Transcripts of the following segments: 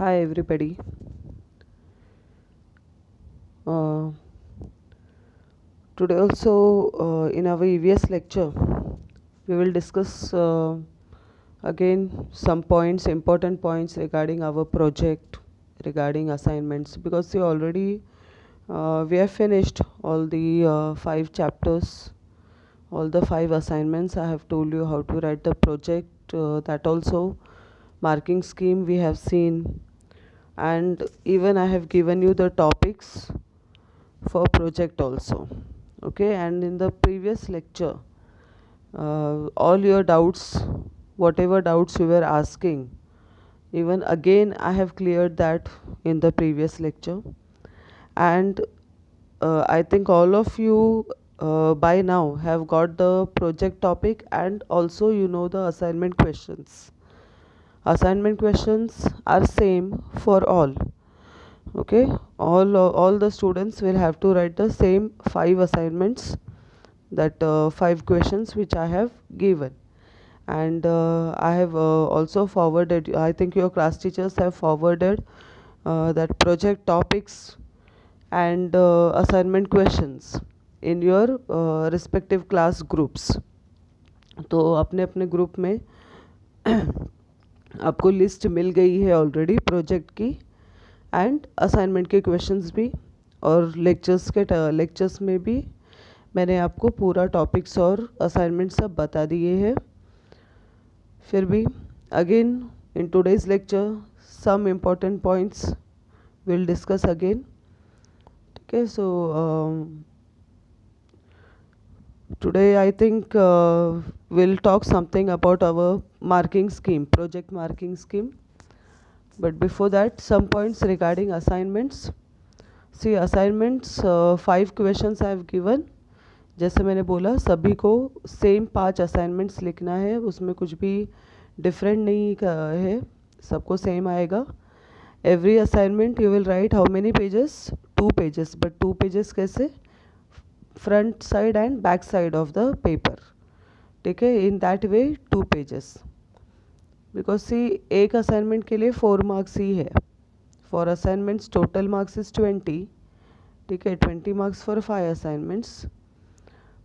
Hi everybody. Uh, Today also in our EVS lecture we will discuss again some points, important points regarding our project, regarding assignments, because we have finished all the 5 chapters, all the 5 assignments. I have told you how to write the project, that also marking scheme we have seen, and even I have given you the topics for project also. Okay, and in the previous lecture all your doubts, whatever doubts you were asking, even again I have cleared that in the previous lecture. And I think all of you by now have got the project topic, and also you know the assignment questions. Assignment questions are same for all. Okay, all the students will have to write the same 5 assignments, that 5 questions which I have given. And I have also forwarded, I think your class teachers have forwarded that project topics and assignment questions in your respective class groups. तो अपने अपने group में आपको list मिल गई है already project की and assignment के questions भी, और लेक्चर्स में भी मैंने आपको पूरा टॉपिक्स और असाइनमेंट सब बता दिए हैं. फिर भी again in today's lecture some important points will discuss again. ठीक है, सो today I think we'll talk something about our marking scheme, project marking scheme. But before that, some points regarding assignments. See, assignments 5 questions I have given. जैसे मैंने बोला सभी को same 5 assignments लिखना है, उसमें कुछ भी डिफरेंट नहीं है, सबको सेम आएगा. Every assignment you will write how many pages, 2 pages. But 2 pages कैसे? Front side and back side of the paper. ठीक है, in that way 2 pages. Because see एक असाइनमेंट के लिए 4 मार्क्स ही है. For assignments total marks is 20. ठीक है, 20 marks for 5 assignments.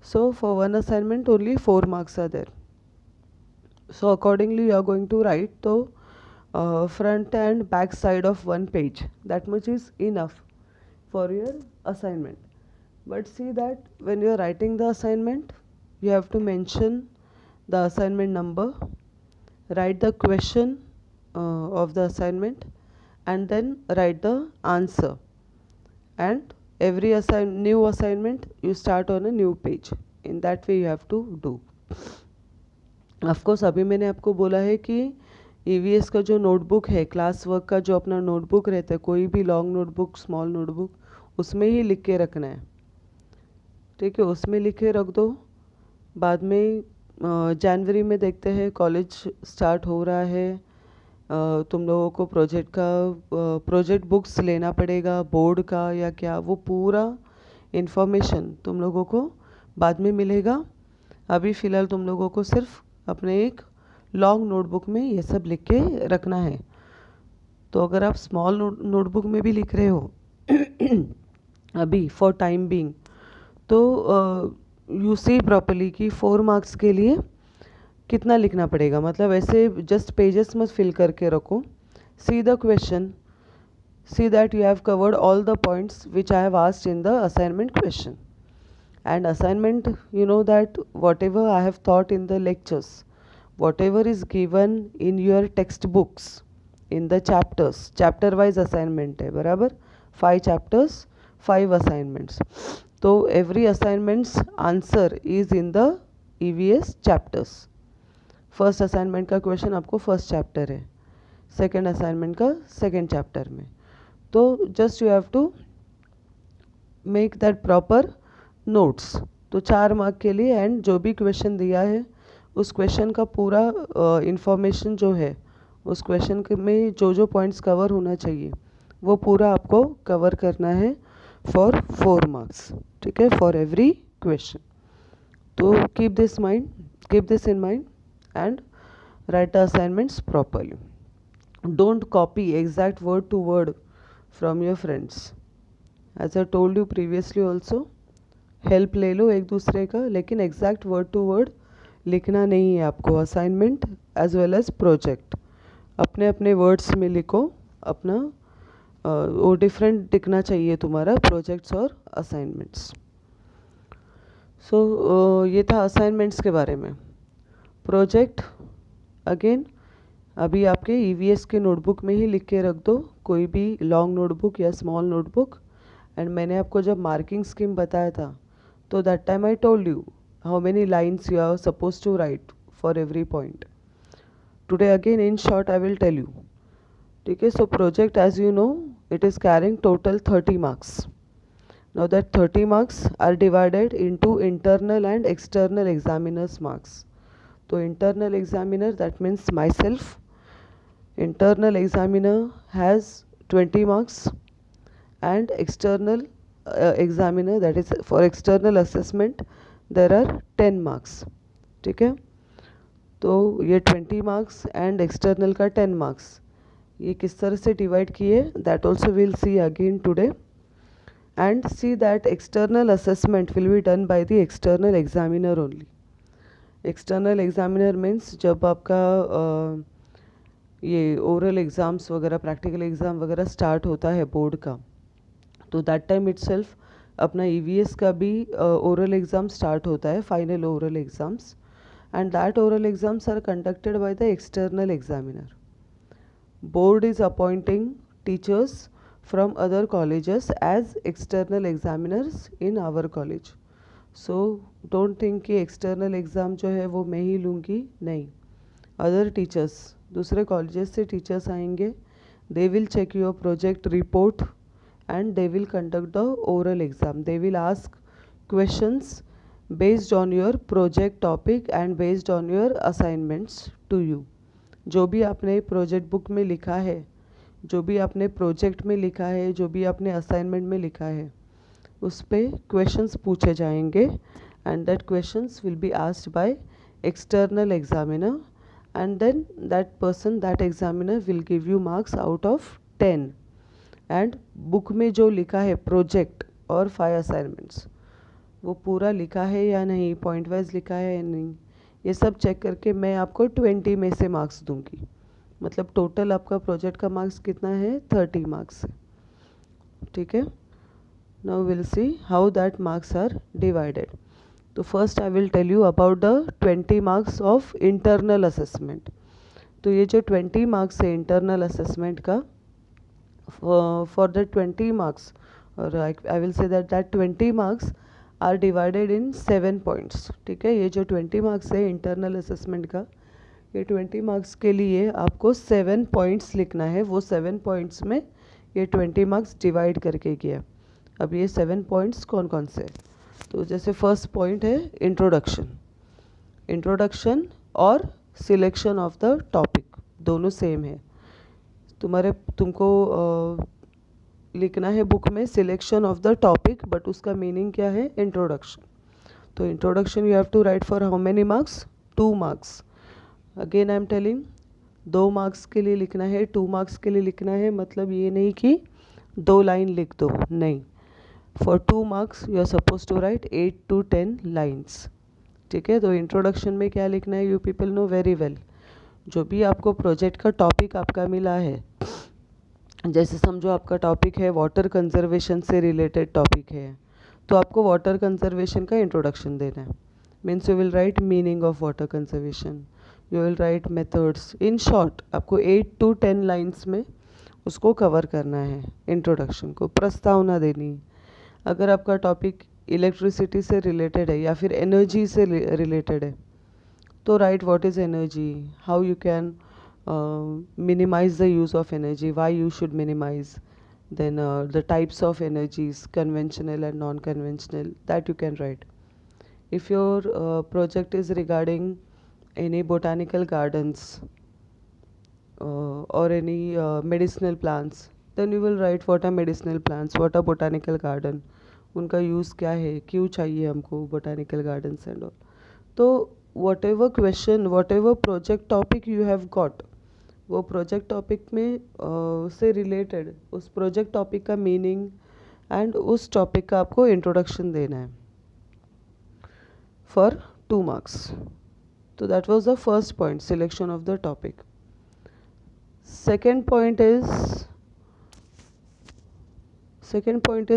So for one assignment only 4 marks are there. So accordingly you are going to write the front and back side of one page. That much is enough for your assignment. But see that when you are writing the assignment, you have to mention the assignment number, write the question of the assignment, and then write the answer. And every new assignment you start on a new page. In that way you have to do. Of course अभी मैंने आपको बोला है कि EVS का जो notebook है, class work का जो अपना नोटबुक रहता है, कोई भी लॉन्ग नोटबुक, स्मॉल नोटबुक, उसमें ही लिख के रखना है. ठीक है, उसमें लिख के रख दो. बाद में जनवरी में देखते हैं, कॉलेज स्टार्ट हो रहा है, तुम लोगों को प्रोजेक्ट बुक्स लेना पड़ेगा, बोर्ड का या क्या, वो पूरा इन्फॉर्मेशन तुम लोगों को बाद में मिलेगा. अभी फ़िलहाल तुम लोगों को सिर्फ अपने एक लॉन्ग नोटबुक में ये सब लिख के रखना है. तो अगर आप स्मॉल नोटबुक में भी लिख रहे हो अभी फॉर टाइम बीइंग, तो यू सी प्रॉपर्ली कि 4 मार्क्स के लिए कितना लिखना पड़ेगा. मतलब ऐसे जस्ट पेजेस मत फिल करके रखो. See the question, see that you have covered all the points which I have asked in the assignment question. And assignment, you know that what ever I have thought in the lectures, what ever is given in your text books, in the chapters, chapter wise assignment है, बराबर. 5 chapters, 5 assignments. तो every assignments answer is in the EVS chapters. First assignment का question आपको first chapter है, second assignment का second chapter में. तो just you have to make that proper notes. तो 4 मार्क के लिए, एंड जो भी क्वेश्चन दिया है उस क्वेश्चन का पूरा इंफॉर्मेशन जो है, उस क्वेश्चन में जो जो पॉइंट्स कवर होना चाहिए वो पूरा आपको कवर करना है फॉर 4 मार्क्स. ठीक है, फॉर एवरी क्वेश्चन. तो keep this in mind and write the assignments properly. Don't copy exact word to word from your friends. As I told you previously also, help ले लो एक दूसरे का, लेकिन एग्जैक्ट वर्ड टू वर्ड लिखना नहीं है आपको. Assignment as well as project अपने अपने वर्ड्स में लिखो. अपना वो डिफरेंट दिखना चाहिए तुम्हारा प्रोजेक्ट्स और असाइनमेंट्स. सो ये था असाइनमेंट्स के बारे में. प्रोजेक्ट अगेन अभी आपके ईवीएस के नोटबुक में ही लिख के रख दो, कोई भी लॉन्ग नोटबुक या स्मॉल नोटबुक. एंड मैंने आपको जब मार्किंग स्कीम बताया था, तो that time I told you how many lines you are suppose to write for every point. Today again in short I will tell you. ठीक है. So project as you know it is carrying total 30 marks. Now that 30 marks are divided into internal and external examiners marks. So internal examiner, that means myself. Internal examiner has 20 marks and external examiner, that is for external assessment, there are 10 marks. ठीक है. तो ये 20 marks and external का 10 marks ये किस तरह से divide किए, that also we'll see again today. And see that external assessment will be done by the external examiner only. External examiner means जब आपका ये ओरल एग्ज़ाम्स वगैरह प्रैक्टिकल एग्ज़ाम वगैरह स्टार्ट होता है बोर्ड का, तो दैट टाइम इटसेल्फ अपना ईवीएस का भी ओरल एग्ज़ाम स्टार्ट होता है, final oral exams. And that oral exams are conducted by the external examiner. Board is appointing teachers from other colleges as external examiners in our college. So don't think कि external exam जो है वो मैं ही लूँगी, नहीं. Other teachers, दूसरे colleges से teachers आएंगे, they will check your project report and they will conduct the oral exam. They will ask questions based on your project topic and based on your assignments to you. जो भी आपने project book में लिखा है, जो भी आपने project में लिखा है, जो भी आपने असाइनमेंट में लिखा है, उस पर क्वेश्चंस पूछे जाएंगे. And that questions will be asked by external examiner. And then that person, that examiner will give you marks out of 10. And book में जो लिखा है प्रोजेक्ट और 5 असाइनमेंट्स, वो पूरा लिखा है या नहीं, पॉइंट वाइज लिखा है या नहीं, ये सब चेक करके मैं आपको 20 में से मार्क्स दूंगी. मतलब टोटल आपका प्रोजेक्ट का मार्क्स कितना है, 30 मार्क्स है. ठीक है. Now will see how that marks are divided. तो first I will tell you about the 20 marks of internal assessment. तो ये जो 20 मार्क्स है इंटरनल असेसमेंट का, फॉर द 20 मार्क्स, और I will say that 20 marks are divided in 7 points. ठीक है. ये जो 20 मार्क्स है इंटरनल असेसमेंट का, ये 20 मार्क्स के लिए आपको 7 पॉइंट्स लिखना है. वो 7 पॉइंट्स में ये 20 मार्क्स डिवाइड करके किया. अब ये 7 पॉइंट्स कौन कौन से, तो जैसे फर्स्ट पॉइंट है इंट्रोडक्शन. इंट्रोडक्शन और सिलेक्शन ऑफ द टॉपिक दोनों सेम है. तुमको लिखना है बुक में selection of the topic, but उसका मीनिंग क्या है, इंट्रोडक्शन. तो introduction you have to write for how many marks, 2 marks. Again I am telling 2 marks के लिए लिखना है, 2 मार्क्स के लिए लिखना है. मतलब ये नहीं कि 2 लाइन लिख दो, नहीं. For 2 marks you are suppose to write 8 to 10 lines. ठीक है. तो इंट्रोडक्शन में क्या लिखना है, you people know very well. जो भी आपको प्रोजेक्ट का टॉपिक आपका मिला है, जैसे समझो आपका टॉपिक है वाटर कंजर्वेशन से रिलेटेड टॉपिक है, तो आपको वाटर कंजर्वेशन का इंट्रोडक्शन देना है. Means you will right meaning of water conservation, you will right methods. In short आपको 8 to 10 लाइन्स में उसको कवर करना है. इंट्रोडक्शन को प्रस्तावना देनी. अगर आपका टॉपिक इलेक्ट्रिसिटी से रिलेटेड है या फिर एनर्जी से रिलेटेड है, तो right what is energy, how you can minimize the use of energy, why you should minimize, then the types of energies, conventional and non-conventional, that you can write. If your project is regarding any botanical gardens or any medicinal plants, then you will write what are medicinal plants, what are botanical garden, उनका use क्या है, क्यों चाहिए हमको botanical gardens and all. तो whatever question, whatever project topic you have got, वो project topic में से रिलेटेड उस प्रोजेक्ट टॉपिक का मीनिंग एंड उस टॉपिक का आपको इंट्रोडक्शन देना है for 2 marks. So that was the first point, selection of the topic. Second point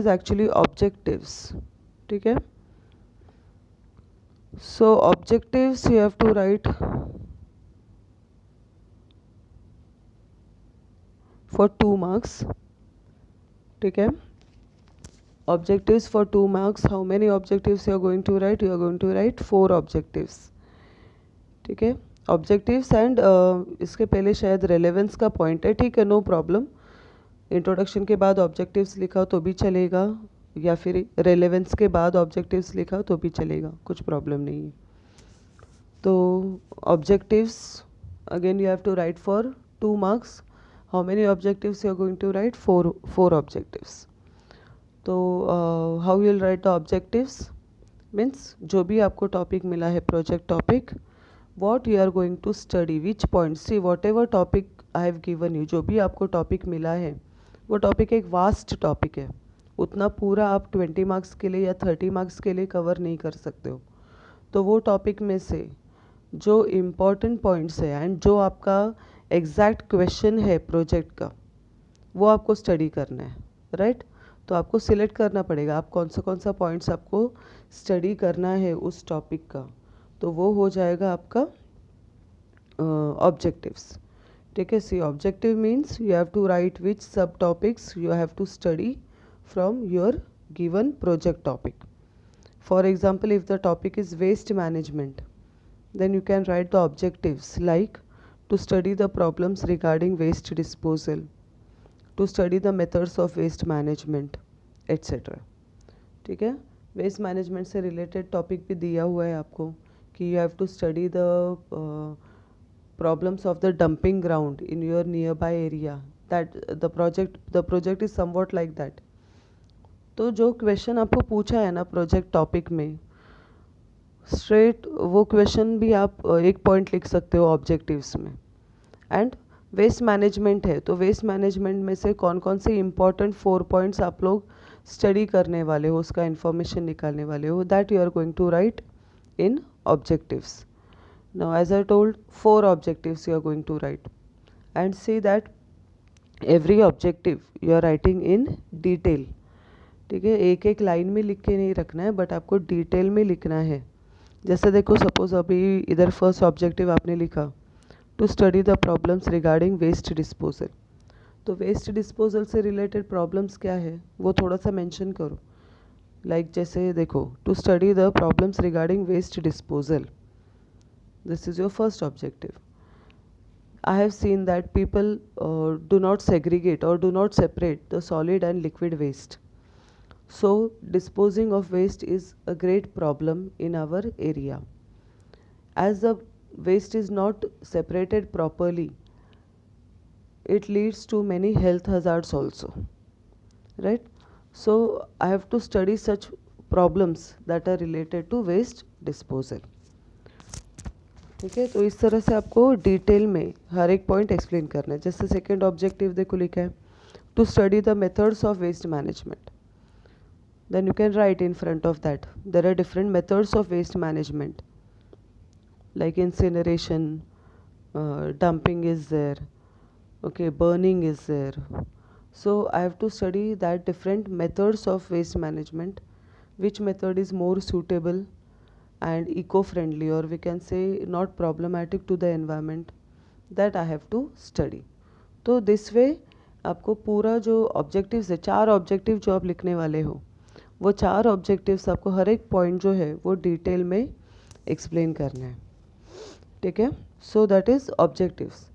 is actually objectives. ठीक है. So objectives you have to write for 2 marks. ठीक है. Objectives for 2 marks. How many objectives you are going to write? You are going to write 4 objectives. ठीक है. Objectives and इसके पहले शायद relevance का पॉइंट है. ठीक है, नो प्रॉब्लम. इंट्रोडक्शन के बाद ऑब्जेक्टिव्स लिखा तो भी चलेगा, या फिर रेलेवेंस के बाद ऑब्जेक्टिव्स लिखा तो भी चलेगा, कुछ प्रॉब्लम नहीं है. तो objectives again you have to write for 2 marks. How many objectives you are going to write? 4 objectives. तो how you will write the objectives means जो भी आपको टॉपिक मिला है project topic, what you are going to study, which points. See, whatever topic I have given you, जो भी आपको topic मिला है वो टॉपिक एक वास्ट टॉपिक है. उतना पूरा आप 20 marks के लिए या 30 marks के लिए कवर नहीं कर सकते हो. तो वो टॉपिक में से जो इम्पॉर्टेंट पॉइंट्स है एंड जो आपका एग्जैक्ट क्वेश्चन है प्रोजेक्ट का, वो आपको स्टडी करना है, राइट. तो आपको सिलेक्ट करना पड़ेगा आप कौन सा पॉइंट्स आपको स्टडी करना है उस टॉपिक का. तो वो हो जाएगा आपका ऑब्जेक्टिव्स. ठीक है. See, objective means you have to write which sub topics you have to study from your given project topic. For example, if the topic is waste management, then you can write the objectives like to study the problems regarding waste disposal, to study the methods of waste management, etc. ठीक है. Waste management से related topic भी दिया हुआ है आपको कि you have to study the problems of the dumping ground in your near by area. That the project is somewhat like that. तो जो क्वेश्चन आपको पूछा है ना प्रोजेक्ट टॉपिक में, स्ट्रेट वो क्वेश्चन भी आप एक पॉइंट लिख सकते हो ऑब्जेक्टिव्स में. एंड वेस्ट मैनेजमेंट है तो वेस्ट मैनेजमेंट में से कौन कौन से इम्पॉर्टेंट 4 पॉइंट्स आप लोग स्टडी करने वाले हो, उसका इन्फॉर्मेशन निकालने वाले हो, that you are going to write in objectives. Now as I told, 4 objectives you are going to write, and see that every objective you are writing in detail. ठीक है. एक एक लाइन में लिख के नहीं रखना है, बट आपको डिटेल में लिखना है. जैसे देखो, सपोज अभी इधर फर्स्ट ऑब्जेक्टिव आपने लिखा to study the problems regarding waste disposal. तो वेस्ट डिस्पोजल से रिलेटेड प्रॉब्लम्स क्या है वो थोड़ा सा मेंशन करो. लाइक जैसे देखो, to study the problems regarding waste disposal, this is your first objective. I have seen that people do not segregate और do not separate the solid and liquid waste. So disposing of waste is a great problem in our area. As the waste is not separated properly, it leads to many health hazards also, right. So I have to study such problems that are related to waste disposal. ठीक है. तो इस तरह से आपको detail में हर एक point explain करना है. जैसे सेकेंड ऑब्जेक्टिव देखो लिखा है to study the methods of waste management. Then you can write in front of that there are different methods of waste management like incineration, dumping is there, okay, burning is there. So I have to study that different methods of waste management, which method is more suitable and eco-friendly, or we can say not problematic to the environment, that I have to study. तो this way आपको पूरा जो objectives है, 4 objective जो आप लिखने वाले हो, वो 4 ऑब्जेक्टिव्स आपको हर एक पॉइंट जो है वो डिटेल में एक्सप्लेन करना है. ठीक है. So that is objectives.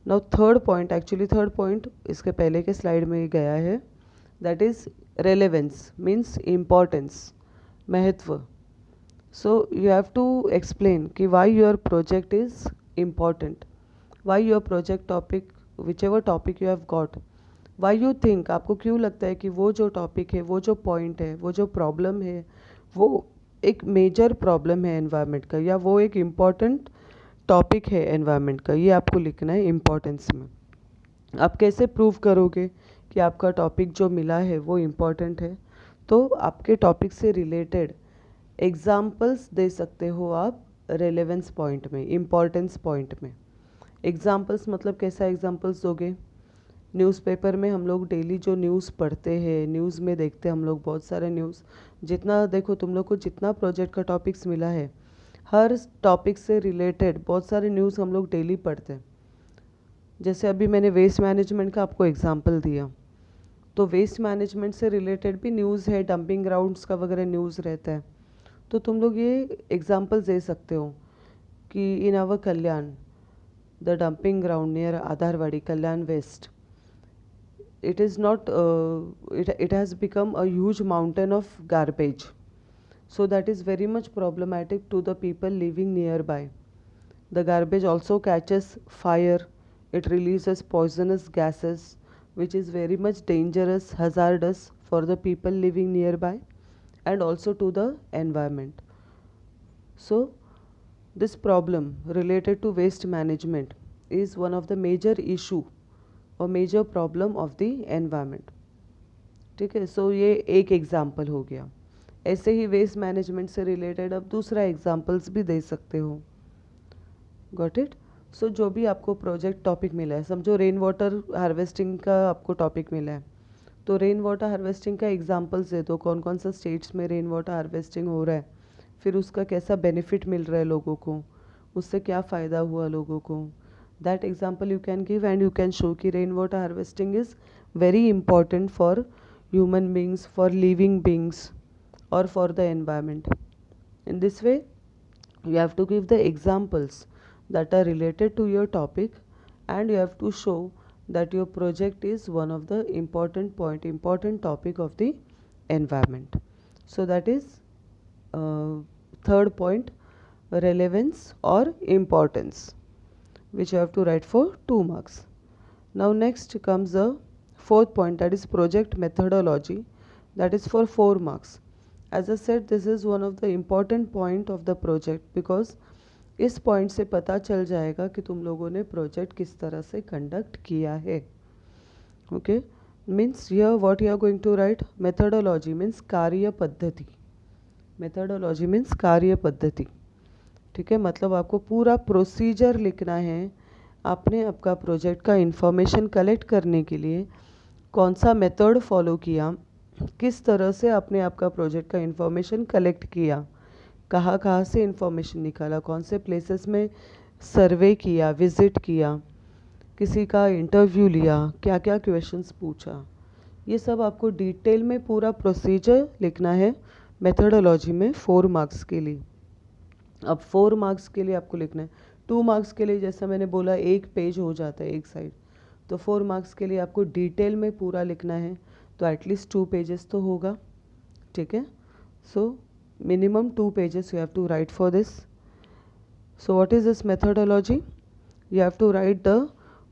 Now third point इसके पहले के स्लाइड में गया है, that is relevance means importance, महत्व. So you have to explain कि why your project is important, why your project topic, whichever topic you have got, why you think, आपको क्यों लगता है कि वो जो टॉपिक है, वो जो पॉइंट है, वो जो प्रॉब्लम है, वो एक मेजर प्रॉब्लम है एनवायरनमेंट का, या वो एक इम्पॉर्टेंट टॉपिक है एनवायरनमेंट का, ये आपको लिखना है इम्पोर्टेंस में। आप कैसे प्रूव करोगे कि आपका टॉपिक जो मिला है वो इम्पोर्टेंट है? तो आपके टॉपिक से रिलेटेड एग्जाम्पल्स दे सकते हो आप रेलेवेंस पॉइंट में, इम्पोर्टेंस पॉइंट में। एग्जाम्पल्स मतलब कैसा एग्जाम्पल्स दोगे? न्यूज़पेपर में हम लोग डेली जो न्यूज़ पढ़ते हैं, न्यूज़ में देखते हैं हम लोग बहुत सारे न्यूज़, जितना देखो तुम लोग को जितना प्रोजेक्ट का टॉपिक्स मिला है, हर टॉपिक से रिलेटेड बहुत सारे न्यूज़ हम लोग डेली पढ़ते हैं। जैसे अभी मैंने वेस्ट मैनेजमेंट का आपको एग्जांपल दिया, तो वेस्ट मैनेजमेंट से रिलेटेड भी न्यूज़ है, डंपिंग ग्राउंड्स का वगैरह न्यूज़ रहता है। तो तुम लोग ये एग्जांपल दे सकते हो कि in our Kalyan, the dumping ground near Adharwadi, Kalyan west, it is not it has become a huge mountain of garbage, so that is very much problematic to the people living nearby. The garbage also catches fire, it releases poisonous gases which is very much dangerous, hazardous for the people living nearby and also to the environment. So this problem related to waste management is one of the major issue और major problem of the environment. ठीक है, so ये एक example हो गया। ऐसे ही waste management से रिलेटेड अब दूसरा एग्जाम्पल्स भी दे सकते हो। Got it? सो जो भी आपको प्रोजेक्ट टॉपिक मिला है, समझो रेन वाटर हार्वेस्टिंग का आपको टॉपिक मिला है, तो रेन वाटर हार्वेस्टिंग का एग्जाम्पल्स दे दो, कौन कौन सा स्टेट्स में रेन वाटर हार्वेस्टिंग हो रहा है, फिर उसका कैसा बेनिफिट मिल रहा है लोगों को, उससे क्या फ़ायदा हुआ लोगों को। That example you can give and you can show कि rainwater harvesting is very important for human beings, for living beings or for the environment. In this way you have to give the examples that are related to your topic and you have to show that your project is one of the important topic of the environment. So that is third point, relevance or importance, which you have to write for 2 marks. Now next comes the fourth point, that is project methodology, that is for 4 marks. As I said, this is one of the important point of the project because इस point से पता चल जाएगा कि तुम लोगों ने project किस तरह से कंडक्ट किया है। Okay, means here what you are going to write, methodology means कार्य पद्धति, मेथोडोलॉजी मीन्स कार्य पद्धति। ठीक है, मतलब आपको पूरा प्रोसीजर लिखना है। आपने आपका प्रोजेक्ट का इंफॉर्मेशन कलेक्ट करने के लिए कौन सा मेथड फॉलो किया, किस तरह से आपने आपका प्रोजेक्ट का इंफॉर्मेशन कलेक्ट किया, कहाँ कहाँ से इंफॉर्मेशन निकाला, कौन से प्लेसेस में सर्वे किया, विज़िट किया, किसी का इंटरव्यू लिया, क्या क्या क्वेश्चंस पूछा, ये सब आपको डिटेल में पूरा प्रोसीजर लिखना है मेथोडोलॉजी में 4 मार्क्स के लिए। अब 4 मार्क्स के लिए आपको लिखना है, 2 मार्क्स के लिए जैसा मैंने बोला एक पेज हो जाता है एक साइड, तो 4 मार्क्स के लिए आपको डिटेल में पूरा लिखना है, तो एटलीस्ट 2 पेजेस तो होगा। ठीक है, so minimum 2 pages you have to write for this. So what is this methodology? You have to write the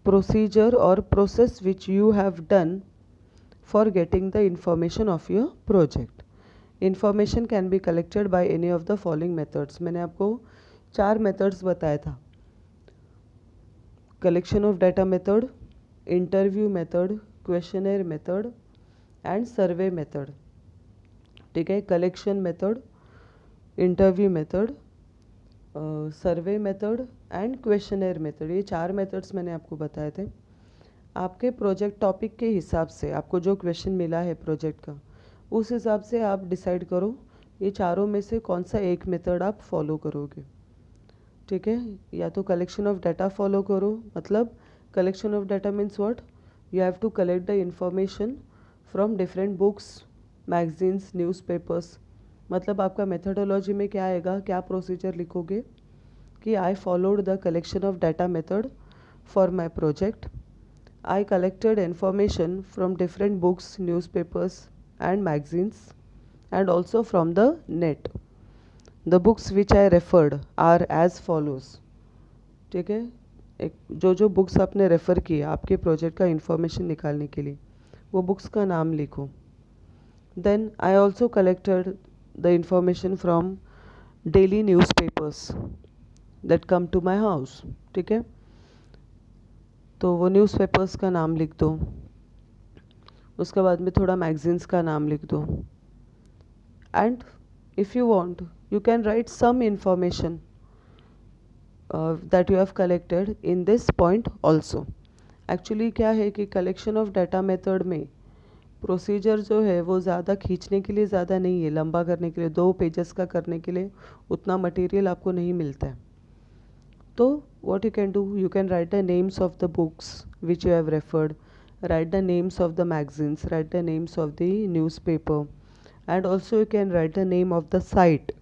procedure और process which you have done for getting the information of your project. Information can be collected by any of the following methods. मैंने आपको 4 methods बताया था, collection of data method, interview method, questionnaire method and survey method. ठीक है, collection method, interview method, survey method and questionnaire method, ये 4 methods मैंने आपको बताए थे। आपके प्रोजेक्ट टॉपिक के हिसाब से आपको जो क्वेश्चन मिला है प्रोजेक्ट का, उस हिसाब से आप डिसाइड करो ये चारों में से कौन सा एक मेथड आप फॉलो करोगे। ठीक है, या तो कलेक्शन ऑफ डाटा फॉलो करो, मतलब collection of data means what, you have to collect the information from different books, magazines, newspapers. मतलब आपका मेथोडोलॉजी में क्या आएगा, क्या प्रोसीजर लिखोगे कि आई followed the collection of data method for my project, I collected information from different books, newspapers and magazines and also from the net. The books which I referred are as follows. ठीक है, एक जो books आपने refer किया आपके project का information निकालने के लिए, वो बुक्स का नाम लिखो। Then I also collected the information from daily newspapers. That come to my house, ठीक है। तो वो न्यूज़पेपर्स का नाम लिख दो, उसके बाद में थोड़ा मैगजीन्स का नाम लिख दो, and if you want you can write some information that you have collected in this point also. Actually क्या है कि कलेक्शन ऑफ डाटा मेथड में प्रोसीजर जो है वो ज़्यादा खींचने के लिए ज़्यादा नहीं है, लंबा करने के लिए 2 पेजेस का करने के लिए उतना मटेरियल आपको नहीं मिलता है। तो what you can do, you can write the names of the books which you have referred, write the names of the magazines, write the names of the newspaper, and also you can write the name of the site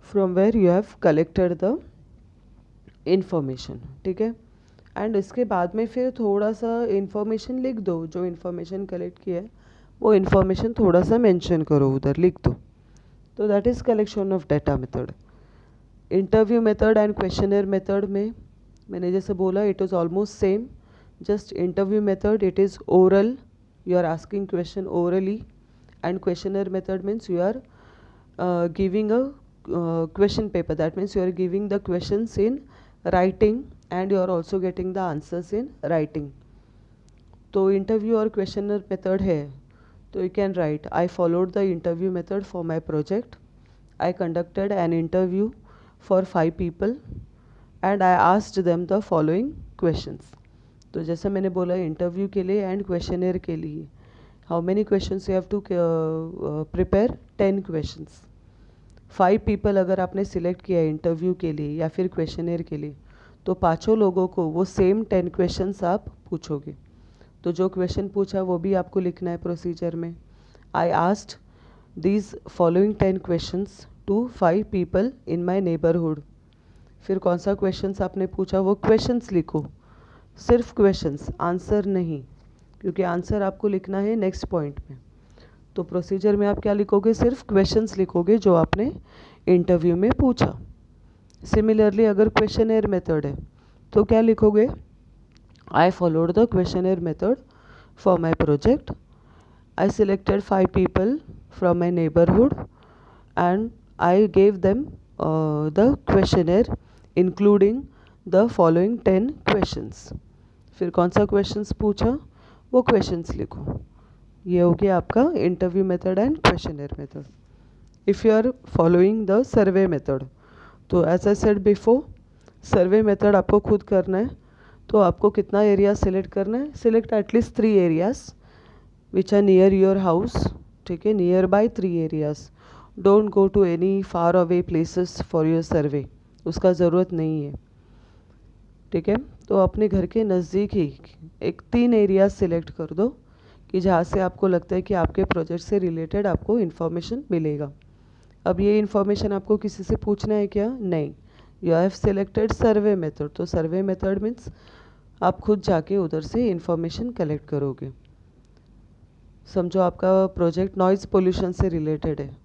from where you have collected the information, ठीक है। And इसके बाद में फिर थोड़ा सा information लिख दो, जो इंफॉर्मेशन कलेक्ट किया है वो इंफॉर्मेशन थोड़ा सा मेंशन करो, उधर लिख दो। तो that is collection of data method. Interview method and questionnaire method में मैंने जैसे बोला it is almost same, just interview method it is oral, you are asking question orally, and questionnaire method means you are giving a question paper, that means you are giving the questions in writing and you are also getting the answers in writing. तो interview और questionnaire method है तो you can right I followed the interview method for my project, I conducted an interview for 5 people and I asked them the following questions. तो जैसे मैंने बोला interview के लिए एंड क्वेश्चनर के लिए how many questions you have to prepare, 10 questions. 5 people अगर आपने सिलेक्ट किया इंटरव्यू के लिए या फिर क्वेश्चनर के लिए तो 5 लोगों को वो सेम 10 क्वेश्चंस आप पूछोगे। तो जो क्वेश्चन पूछा वो भी आपको लिखना है प्रोसीजर में। I asked these following 10 questions to 5 people in my neighbourhood. फिर कौन सा क्वेश्चंस आपने पूछा वो क्वेश्चंस लिखो, सिर्फ क्वेश्चंस, आंसर नहीं, क्योंकि आंसर आपको लिखना है नेक्स्ट पॉइंट में। तो प्रोसीजर में आप क्या लिखोगे, सिर्फ क्वेश्चंस लिखोगे जो आपने इंटरव्यू में पूछा। सिमिलरली अगर क्वेश्चनर मेथड है तो क्या लिखोगे, I followed the questionnaire method for my project, I selected 5 people from my neighbourhood and I gave them the questionnaire including the following 10 questions. फिर कौन सा क्वेश्चंस पूछा वो क्वेश्चंस लिखो। ये हो गया आपका interview method and questionnaire method. If you are following the survey method तो as I said before, survey method आपको खुद करना है। तो आपको कितना एरिया सिलेक्ट करना है, select at least 3 areas which are near your house, ठीक है, nearby 3 areas। Don't go to any far away places for your survey, उसका ज़रूरत नहीं है, ठीक है। तो अपने घर के नज़दीक ही एक 3 areas सिलेक्ट कर दो कि जहाँ से आपको लगता है कि आपके प्रोजेक्ट से रिलेटेड आपको इन्फॉर्मेशन मिलेगा। अब ये इन्फॉर्मेशन आपको किसी से पूछना है क्या, नहीं, you have selected survey method. तो सर्वे मेथड मीन्स आप खुद जाके उधर से इन्फॉर्मेशन कलेक्ट करोगे। समझो आपका प्रोजेक्ट नॉइज़ पोल्यूशन से रिलेटेड है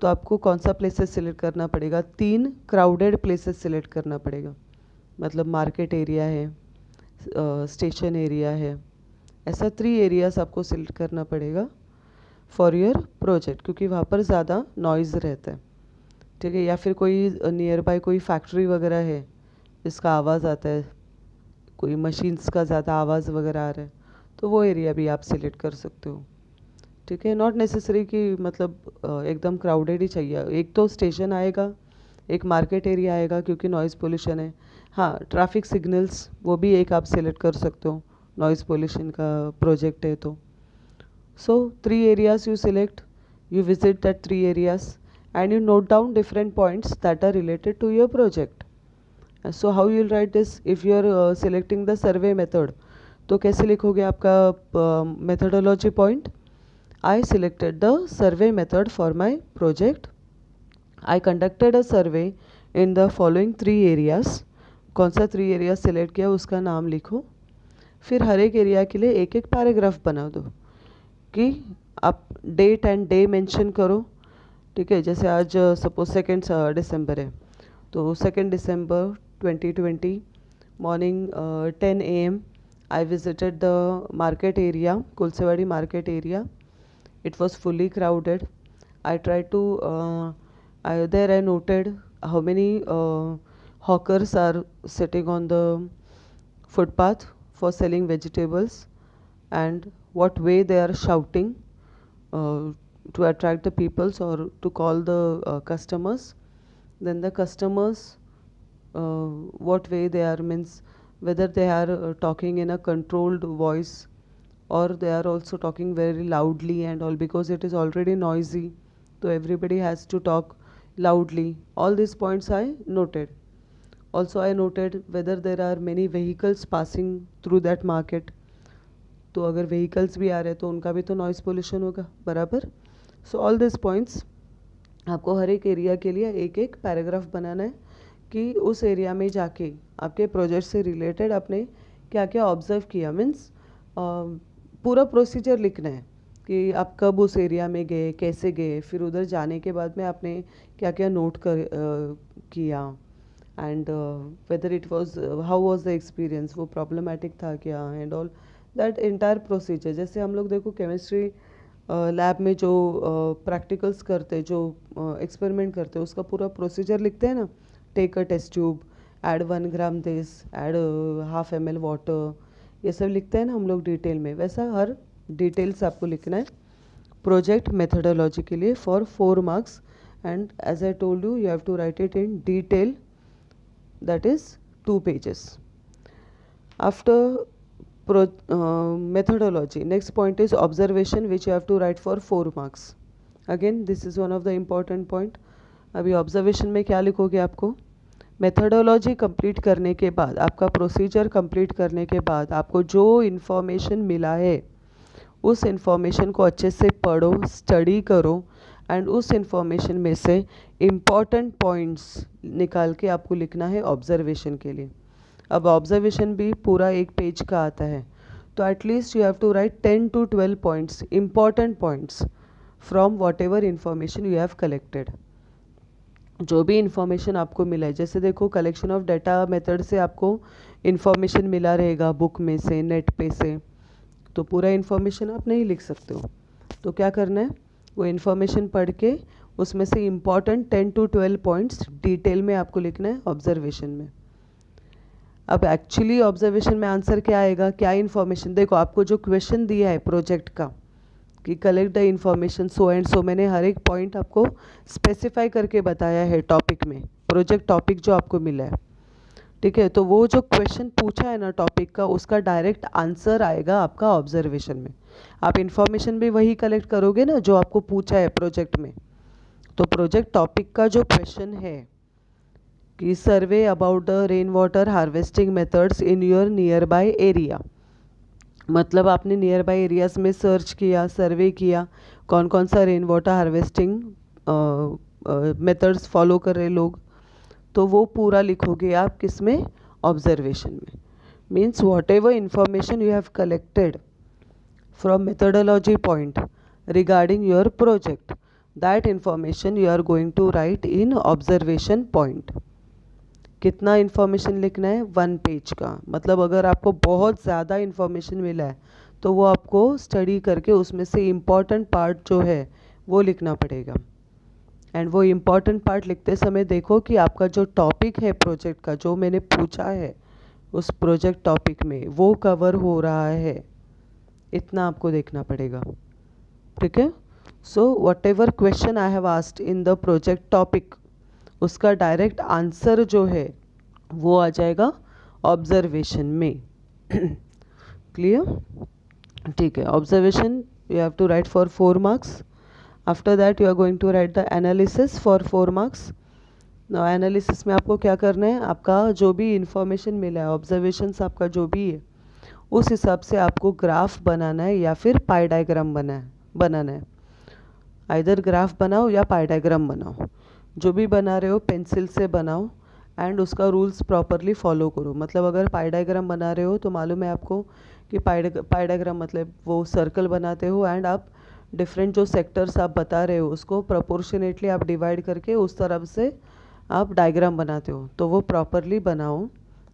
तो आपको कौन सा प्लेसेस सिलेक्ट करना पड़ेगा, 3 क्राउडेड प्लेसेस सिलेक्ट करना पड़ेगा, मतलब मार्केट एरिया है, स्टेशन एरिया है, ऐसा 3 areas आपको सिलेक्ट करना पड़ेगा फॉर योर प्रोजेक्ट, क्योंकि वहाँ पर ज़्यादा नॉइज़ रहता है, ठीक है। या फिर कोई नियर बाय कोई फैक्ट्री वगैरह है जिसका आवाज़ आता है, कोई मशीन्स का ज़्यादा आवाज़ वगैरह आ रहा है तो वो एरिया भी आप सिलेक्ट कर सकते हो, ठीक है। नॉट नेसेसरी कि मतलब एकदम क्राउडेड ही चाहिए, एक तो स्टेशन आएगा, एक मार्केट एरिया आएगा क्योंकि नॉइज़ पोल्यूशन है। हाँ, ट्रैफिक सिग्नल्स वो भी एक आप सिलेक्ट कर सकते हो, नॉइज़ पोल्यूशन का प्रोजेक्ट है तो। सो 3 areas you select, you visit that 3 areas and you note down different points that are related to your project. So how you will write this, if you are selecting the survey method तो कैसे लिखोगे आपका methodology point, I selected the survey method for my project, I conducted a survey in the following 3 areas। कौन सा 3 areas select किया उसका नाम लिखो। फिर हर एक एरिया के लिए एक एक पैराग्राफ बना दो कि आप डेट एंड डे मेंशन करो, ठीक है। जैसे आज सपोज 2 December है तो 2 December 2020 morning 10 AM I visited the market area, Kulsewadi market area, it was fully crowded, I try to there I noted how many hawkers are sitting on the footpath for selling vegetables, and what way they are shouting to attract the peoples or to call the customers. Then the customers, what way they are, means whether they are talking in a controlled voice or they are also talking very loudly and all, because it is already noisy, so everybody has to talk loudly. All these points I noted. Also I noted whether there are many vehicles passing through that market. तो अगर vehicles भी आ रहे तो उनका भी तो noise pollution होगा, बराबर. So all these points आपको हर एक एरिया के लिए एक एक पैराग्राफ बनाना है कि उस एरिया में जाके आपके प्रोजेक्ट से रिलेटेड आपने क्या क्या ऑब्जर्व किया, मीन्स पूरा प्रोसीजर लिखना है कि आप कब उस एरिया में गए, कैसे गए, फिर उधर जाने के बाद में आपने क्या क्या नोट किया, and whether it was, how was the experience, वो प्रॉब्लमेटिक था क्या, and all that entire procedure. जैसे हम लोग देखो केमिस्ट्री लैब में जो प्रैक्टिकल्स करते, जो एक्सपेरिमेंट करते, उसका पूरा प्रोसीजर लिखते हैं ना. Take a test tube, add 1 gram this, add ½ ml water, ये सब लिखते हैं ना हम लोग डिटेल में. वैसा हर डिटेल्स आपको लिखना है प्रोजेक्ट मेथडोलॉजी के लिए for 4 marks. And as I told you, you have to write it in detail, that is 2 pages. After methodology, next point is observation, which you have to write for 4 marks. Again, this is one of the important point. अभी observation में क्या लिखोगे आपको, methodology complete करने के बाद, आपका procedure complete करने के बाद आपको जो इन्फॉर्मेशन मिला है उस इन्फॉर्मेशन को अच्छे से पढ़ो, स्टडी करो, एंड उस इन्फॉर्मेशन में से इम्पॉर्टेंट पॉइंट्स निकाल के आपको लिखना है ऑब्जर्वेशन के लिए. अब ऑब्जर्वेशन भी पूरा 1 पेज का आता है, तो at least you have to write 10 to 12 points, important points from whatever information you have collected. जो भी इन्फॉर्मेशन आपको मिला है, जैसे देखो कलेक्शन ऑफ डाटा मेथड से आपको इन्फॉर्मेशन मिला रहेगा बुक में से, नेट पे से, तो पूरा इन्फॉर्मेशन आप नहीं लिख सकते हो. तो क्या करना है, वो इन्फॉर्मेशन पढ़ के उसमें से इम्पॉर्टेंट 10 to 12 पॉइंट्स डिटेल में आपको लिखना है ऑब्जर्वेशन में. अब एक्चुअली ऑब्जर्वेशन में आंसर क्या आएगा, क्या इन्फॉर्मेशन, देखो आपको जो क्वेश्चन दिया है प्रोजेक्ट का कि collect the information so and so, मैंने हर एक पॉइंट आपको स्पेसिफाई करके बताया है टॉपिक में, प्रोजेक्ट टॉपिक जो आपको मिला है, ठीक है. तो वो जो क्वेश्चन पूछा है ना टॉपिक का, उसका डायरेक्ट आंसर आएगा आपका ऑब्जर्वेशन में. आप इन्फॉर्मेशन भी वही कलेक्ट करोगे ना जो आपको पूछा है प्रोजेक्ट में. तो प्रोजेक्ट टॉपिक का जो क्वेश्चन है कि survey about the rain water harvesting methods in your near by area, मतलब आपने नियर बाय एरियाज में सर्च किया, सर्वे किया, कौन कौन सा rain water harvesting methods follow कर रहे लोग, तो वो पूरा लिखोगे आप किस में, ऑब्जर्वेशन में. Means what ever information you have collected from methodology point regarding your project, that information you are going to write in observation point. कितना इन्फॉर्मेशन लिखना है, 1 पेज का. मतलब अगर आपको बहुत ज़्यादा इन्फॉर्मेशन मिला है तो वो आपको स्टडी करके उसमें से इम्पॉर्टेंट पार्ट जो है वो लिखना पड़ेगा. एंड वो इम्पॉर्टेंट पार्ट लिखते समय देखो कि आपका जो टॉपिक है प्रोजेक्ट का, जो मैंने पूछा है उस प्रोजेक्ट टॉपिक में, वो कवर हो रहा है, इतना आपको देखना पड़ेगा, ठीक है. So what ever question I have asked in the project topic, उसका डायरेक्ट आंसर जो है वो आ जाएगा ऑब्जर्वेशन में. क्लियर, ठीक है. Observation you have to write for 4 marks. After that you are going to write the analysis for 4 marks. Now analysis में आपको क्या करना है, आपका जो भी इंफॉर्मेशन मिला है, ऑब्जर्वेशंस आपका जो भी है, उस हिसाब से आपको ग्राफ बनाना है या फिर पाई डायग्राम बनाना है. आइदर ग्राफ बनाओ या पाई डायग्राम बनाओ, जो भी बना रहे हो पेंसिल से बनाओ, एंड उसका रूल्स प्रॉपरली फॉलो करो. मतलब अगर पाई डायग्राम बना रहे हो तो मालूम है आपको कि पाई डायग्राम मतलब वो सर्कल बनाते हो, एंड आप डिफरेंट जो सेक्टर्स आप बता रहे हो उसको प्रोपोर्शनेटली आप डिवाइड करके उस तरफ से आप डायग्राम बनाते हो. तो वो प्रॉपरली बनाओ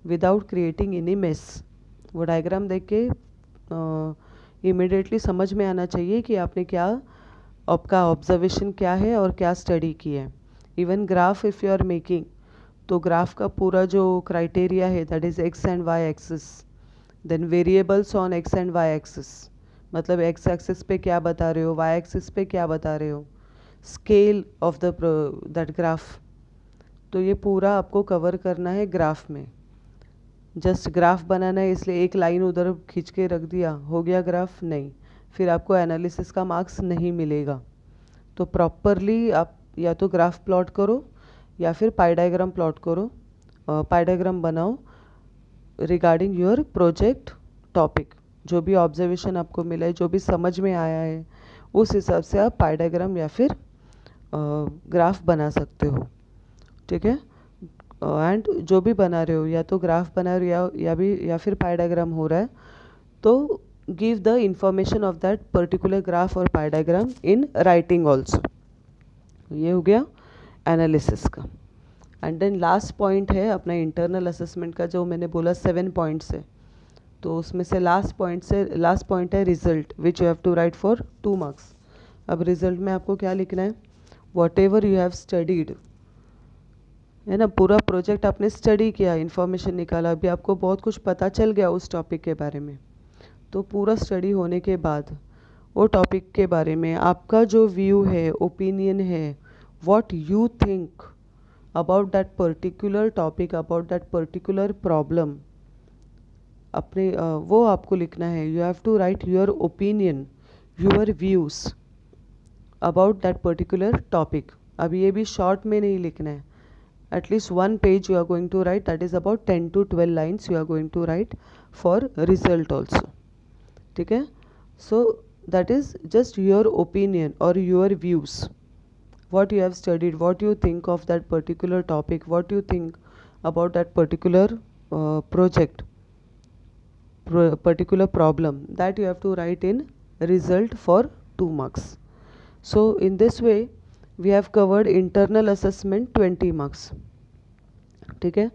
विदाउट क्रिएटिंग एनी मेस. वो डायग्राम देख के इमिडिएटली समझ में आना चाहिए कि आपने क्या, आपका ऑब्जर्वेशन क्या है और क्या स्टडी की है. Even graph if you are making, तो ग्राफ का पूरा जो क्राइटेरिया है that is X and Y axis, then variables on X and Y axis, मतलब एक्स एक्सिस पे क्या बता रहे हो, वाई एक्सिस पे क्या बता रहे हो, scale of the that graph, तो ये पूरा आपको कवर करना है ग्राफ में। जस्ट ग्राफ बनाना है इसलिए एक लाइन उधर खींच के रख दिया हो गया ग्राफ, नहीं, फिर आपको एनालिसिस का मार्क्स नहीं मिलेगा। तो प्रॉपरली आप या तो ग्राफ प्लॉट करो या फिर पाई डायग्राम प्लॉट करो, पाई डायग्राम बनाओ रिगार्डिंग योर प्रोजेक्ट टॉपिक, जो भी ऑब्जर्वेशन आपको मिला है, जो भी समझ में आया है, उस हिसाब से आप पाई डायग्राम या फिर ग्राफ बना सकते हो, ठीक है। एंड जो भी बना रहे हो, या तो ग्राफ बना रहे हो या फिर पाई डायग्राम हो रहा है, तो give the information of that particular graph और pie diagram in writing also. ये हो गया एनालिसिस का। एंड देन लास्ट पॉइंट है अपना इंटरनल असेसमेंट का, जो मैंने बोला 7 पॉइंट्स है, तो उसमें से लास्ट पॉइंट है result, which you have to write for 2 marks. अब रिजल्ट में आपको क्या लिखना है, whatever you have studied, है ना, पूरा प्रोजेक्ट आपने स्टडी किया, इन्फॉर्मेशन निकाला, अभी आपको बहुत कुछ पता चल गया उस टॉपिक के बारे में, तो पूरा स्टडी होने के बाद वो टॉपिक के बारे में आपका जो व्यू है, ओपिनियन है, what you think about that particular topic, about that particular problem, अपने वो आपको लिखना है। You have to write your opinion, your views about that particular topic. अब ये भी शॉर्ट में नहीं लिखना है, at least 1 page you are going to write, that is about 10 to 12 lines you are going to write for result also, ठीक है। So that is just your opinion और your views, what you have studied, what you think of that particular topic, what you think about that particular project, particular problem, that you have to write in result for 2 marks. So in this way we have covered internal assessment 20 marks, ठीक है।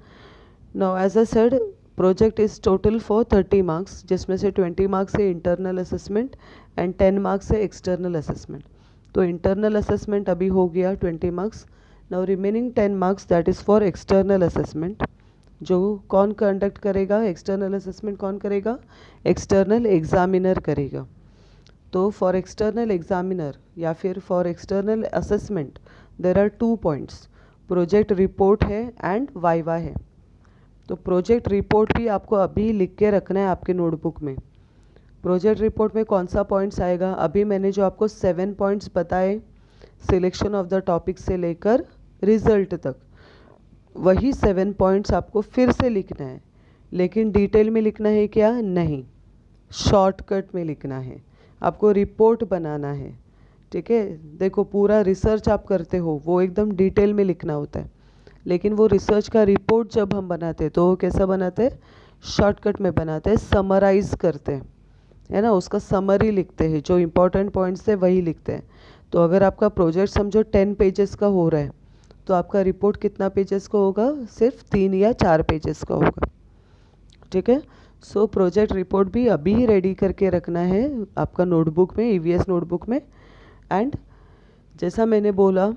Now as I said, project is total for 30 marks, जिसमें से 20 marks है internal assessment and 10 marks है external assessment। तो internal assessment अभी हो गया 20 marks. Now remaining 10 marks that is for external assessment, जो कौन कंडक्ट करेगा, एक्सटर्नल असेसमेंट कौन करेगा, एक्सटर्नल एग्जामिनर करेगा। तो फॉर एक्सटर्नल एग्जामिनर या फिर for external assessment there are 2 points, project report है एंड वाइवा है। तो प्रोजेक्ट रिपोर्ट भी आपको अभी लिख के रखना है आपके नोटबुक में। प्रोजेक्ट रिपोर्ट में कौन सा पॉइंट्स आएगा, अभी मैंने जो आपको 7 पॉइंट्स बताए सिलेक्शन ऑफ द टॉपिक से लेकर रिजल्ट तक, वही 7 पॉइंट्स आपको फिर से लिखना है, लेकिन डिटेल में लिखना है क्या, नहीं, शॉर्टकट में लिखना है, आपको रिपोर्ट बनाना है, ठीक है। देखो पूरा रिसर्च आप करते हो वो एकदम डिटेल में लिखना होता है, लेकिन वो रिसर्च का रिपोर्ट जब हम बनाते हैं तो वो कैसा बनाते हैं, शॉर्टकट में बनाते हैं, समराइज करते हैं, है ना, उसका समरी लिखते हैं, जो इम्पोर्टेंट पॉइंट्स है वही लिखते हैं। तो अगर आपका प्रोजेक्ट समझो 10 पेजेस का हो रहा है, तो आपका रिपोर्ट कितना पेजेस का होगा, सिर्फ 3 या 4 पेजेस का होगा, ठीक है। सो प्रोजेक्ट रिपोर्ट भी अभी ही रेडी करके रखना है आपका नोटबुक में, ईवीएस नोटबुक में। एंड जैसा मैंने बोला,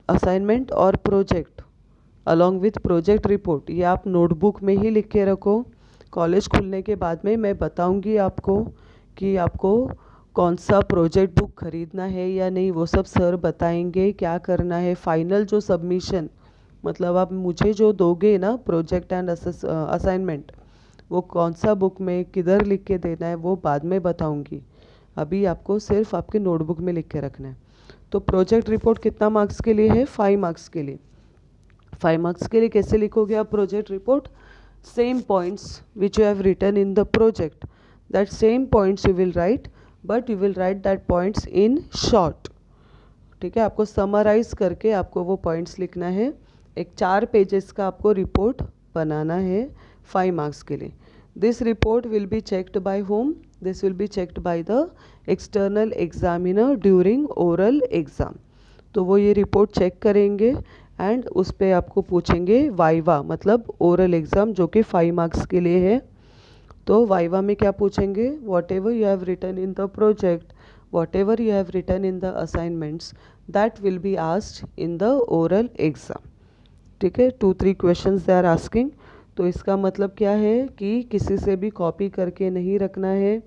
असाइनमेंट और project along with project report ये आप नोटबुक में ही लिख के रखो। कॉलेज खुलने के बाद में मैं बताऊंगी आपको कि आपको कौन सा प्रोजेक्ट बुक खरीदना है या नहीं, वो सब सर बताएंगे क्या करना है। फाइनल जो सबमिशन, मतलब आप मुझे जो दोगे ना प्रोजेक्ट एंड असाइनमेंट, वो कौन सा बुक में किधर लिख के देना है वो बाद में बताऊंगी, अभी आपको सिर्फ आपके नोटबुक में लिख के रखना है। तो प्रोजेक्ट रिपोर्ट कितना मार्क्स के लिए है, 5 मार्क्स के लिए। 5 मार्क्स के लिए कैसे लिखोगे आप project report, same points which you have written in the project, that same points you will write, but you will write that points in short, ठीक है। आपको समराइज करके आपको वो पॉइंट्स लिखना है। एक 4 पेजेस का आपको रिपोर्ट बनाना है 5 मार्क्स के लिए। This report will be checked by home, this will be checked by the external examiner during oral exam. तो वो ये रिपोर्ट चेक करेंगे एंड उस पर आपको पूछेंगे वाइवा, मतलब ओरल एग्ज़ाम, जो कि 5 मार्क्स के लिए है। तो वाइवा में क्या पूछेंगे, whatever you have written in the project, whatever you have written in the assignments, that will be asked in the oral exam. ठीक है, 2-3 क्वेश्चंस दे आर आस्किंग. तो इसका मतलब क्या है कि किसी से भी कॉपी करके नहीं रखना है,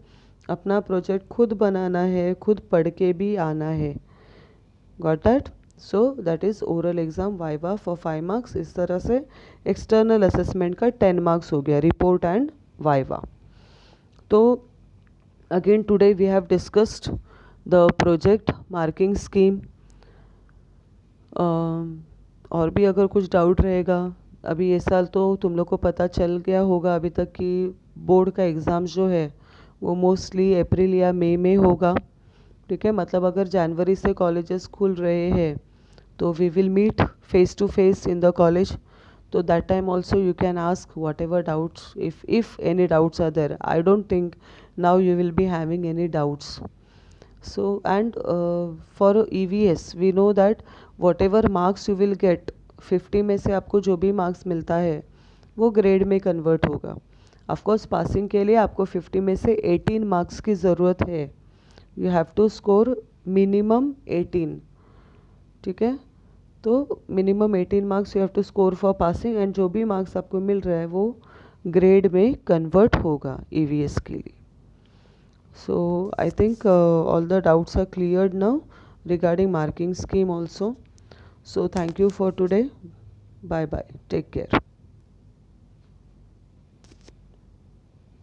अपना प्रोजेक्ट खुद बनाना है, खुद पढ़ के भी आना है. Got that? So that is oral exam viva for 5 marks. इस तरह से एक्सटर्नल असेसमेंट का 10 मार्क्स हो गया, रिपोर्ट एंड वाइवा. तो again today we have discussed the project marking scheme. और भी अगर कुछ डाउट रहेगा, अभी ये साल तो तुम लोग को पता चल गया होगा अभी तक कि बोर्ड का एग्ज़ाम जो है वो मोस्टली अप्रैल या मई में होगा. ठीक है, मतलब अगर जनवरी से कॉलेजेस खुल रहे हैं तो we will meet face to face in the college. तो that time also you can ask whatever doubts if any doubts are there. I don't think now you will be having any doubts. So and for EVS we know that whatever marks you will get, 50 में से आपको जो भी marks मिलता है वो grade में convert होगा. ऑफकोर्स पासिंग के लिए आपको 50 में से 18 मार्क्स की ज़रूरत है. You have to score minimum 18. ठीक है, तो minimum 18 marks you have to score for passing, and जो भी मार्क्स आपको मिल रहा है वो ग्रेड में कन्वर्ट होगा EVS के लिए. So I think all the doubts are cleared now regarding marking scheme also. So thank you for today. Bye bye. Take care.